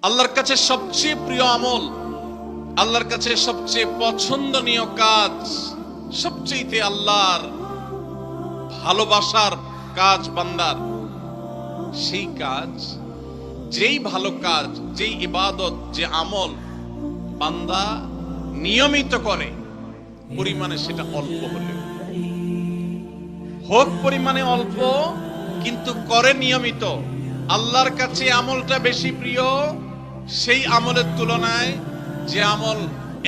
আল্লাহর কাছে সবচেয়ে প্রিয় আমল, আল্লাহর কাছে সবচেয়ে পছন্দনীয় কাজ, সবচেয়ে আল্লাহর ভালোবাসার কাজ বান্দার, সেই কাজ, যেই ভালো কাজ, যেই ইবাদত, যে আমল বান্দা নিয়মিত করে, পরিমাণে সেটা অল্প হলেও হোক, পরিমাণে অল্প কিন্তু করে নিয়মিত, আল্লাহর কাছে আমলটা বেশি প্রিয় সেই আমলের তুলনায় যে আমল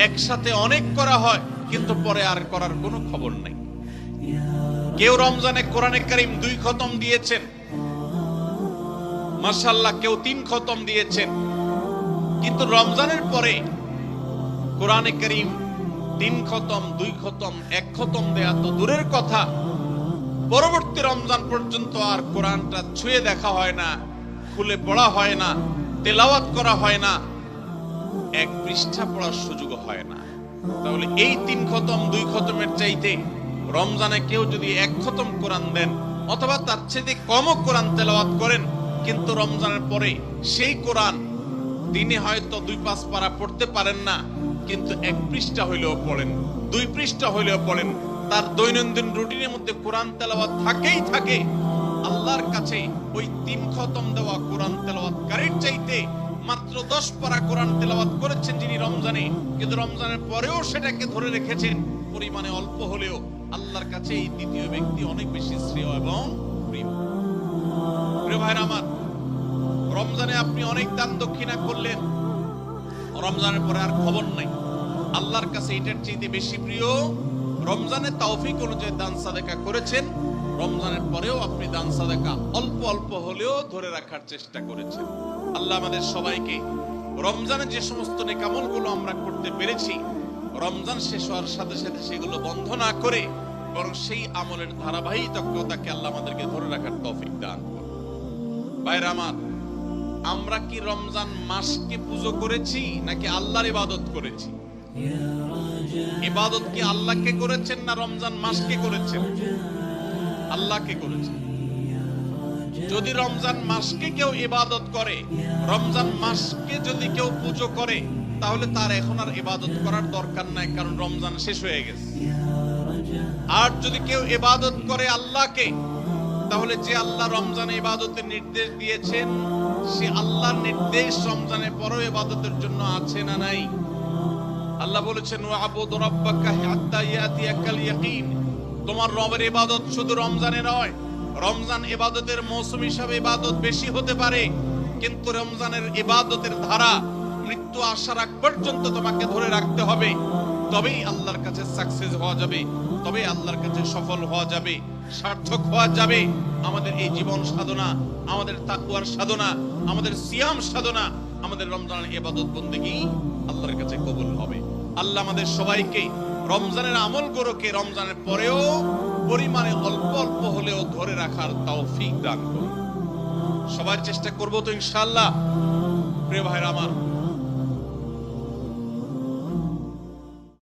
একসাথে অনেক করা হয় কিন্তু পরে আর করার কোনো খবর নাই। কেউ রমজানে কোরআনে কারীম 2 খতম দিয়েছেন, মাশাআল্লাহ, কেউ 3 খতম দিয়েছেন, কিন্তু রমজানের পরে কোরআনে কারীম 3 খতম, 2 খতম, 1 খতম দেয়া তো দূরের কথা, পরবর্তী রমজান পর্যন্ত আর কোরআনটা ছুঁয়ে দেখা হয় না, খুলে পড়া হয় না, তেলাওয়াত করা হয় না, 1 পৃষ্ঠা পড়ার সুযোগ হয় না। তাহলে এই 3 খতম 2 খতমের চাইতে রমজানে কেউ যদি 1 খতম কোরআন দেন অথবা তার চেয়ে কমও কোরআন তেলাওয়াত করেন, কিন্তু রমজানের পরে সেই কোরআন দিনে হয়তো 2-5 পারা পড়তে পারেন না, কিন্তু 1 পৃষ্ঠা হইলেও পড়েন, 2 পৃষ্ঠা হইলেও পড়েন, তার দৈনন্দিন রুটিনের মধ্যে কোরআন তেলাওয়াত থাকেই থাকে। আল্লাহর কাছে ওই 3 খতম দেওয়া কোরআন তেলাওয়াতকারীর চাইতে মাত্র 10 পারা কোরআন তেলাওয়াত করেছেন যিনি রমজানে, কিন্তু রমজানের পরেও সেটাকে ধরে রেখেছেন, পরিমাণে অল্প হলেও আল্লাহর কাছে এই দ্বিতীয় ব্যক্তি অনেক বেশি শ্রেয় এবং প্রিয়। প্রিয় ভাইরা আমার, রমজানে আপনি অনেক দান দক্ষিণা করলেন, রমজানের পরে আর খবর নাই, আল্লাহর কাছে এটার চাইতে বেশি প্রিয় রমজানের তৌফিক অনুযায়ী দান সাদেকা করেছেন, রমজানের পরেও আপনি দান সাদেকা অল্প অল্প হলেও ধরে রাখার চেষ্টা করেছেন। আল্লাহ আমাদের সবাইকে রমজানে যে সমস্ত নেক আমলগুলো আমরা করতে পেরেছি, রমজান শেষ হওয়ার সাথে সাথে সেগুলো বন্ধ না করে বরং সেই আমলের ধারাবাহিকতাকে আল্লাহ আমাদেরকে ধরে রাখার তৌফিক দান করুন। ভাইরা আমার, আমরা কি রমজান মাসকে পুজো করেছি নাকি আল্লাহর ইবাদত করেছি? ইবাদত কি আল্লাহকে করেছেন না রমজান মাসকে করেছেন? আল্লাহকে করেছেন। যদি রমজান মাসকে কেউ ইবাদত করে, রমজান মাসকে যদি কেউ পুজো করে, তাহলে তার এখন আর ইবাদত করার দরকার নাই, কারণ রমজান শেষ হয়ে গেছে। আর যদি কেউ ইবাদত করে আল্লাহকে, তাহলে যে আল্লাহ রমজানে ইবাদতের নির্দেশ দিয়েছেন, সে আল্লাহর নির্দেশ রমজানের পরেও ইবাদতের জন্য আছে না নাই? আল্লাহ বলেছেন ওয়াবুদ রাব্বাকা হাত্তা ইয়াতিয়াকাল ইয়াকিন, তোমার রবের ইবাদত শুধু রমজানে নয়, রমজান ইবাদতের মৌসুম হিসাবে ইবাদত বেশি হতে পারে, কিন্তু রমজানের ইবাদতের ধারা মৃত্যু আসার আগ পর্যন্ত তোমাকে ধরে রাখতে হবে, তবেই আল্লাহর কাছে সাকসেস হওয়া যাবে, তবেই আল্লাহর কাছে সফল হওয়া যাবে, সার্থক হওয়া যাবে। আমাদের এই জীবন সাধনা, আমাদের তাকওয়ার সাধনা, আমাদের সিয়াম সাধনা, আমাদের রমজানের ইবাদত বন্দেগী আল্লাহর কাছে কবুল হবে। আল্লাহ আমাদের সবাইকে রমজানের আমলগুলোকে রমজানের পরেও পরিমাণে অল্প অল্প হলেও ধরে রাখার তৌফিক দান করুন। সবার চেষ্টা করব তো ইনশাআল্লাহ। প্রিয় ভাইরা আমার,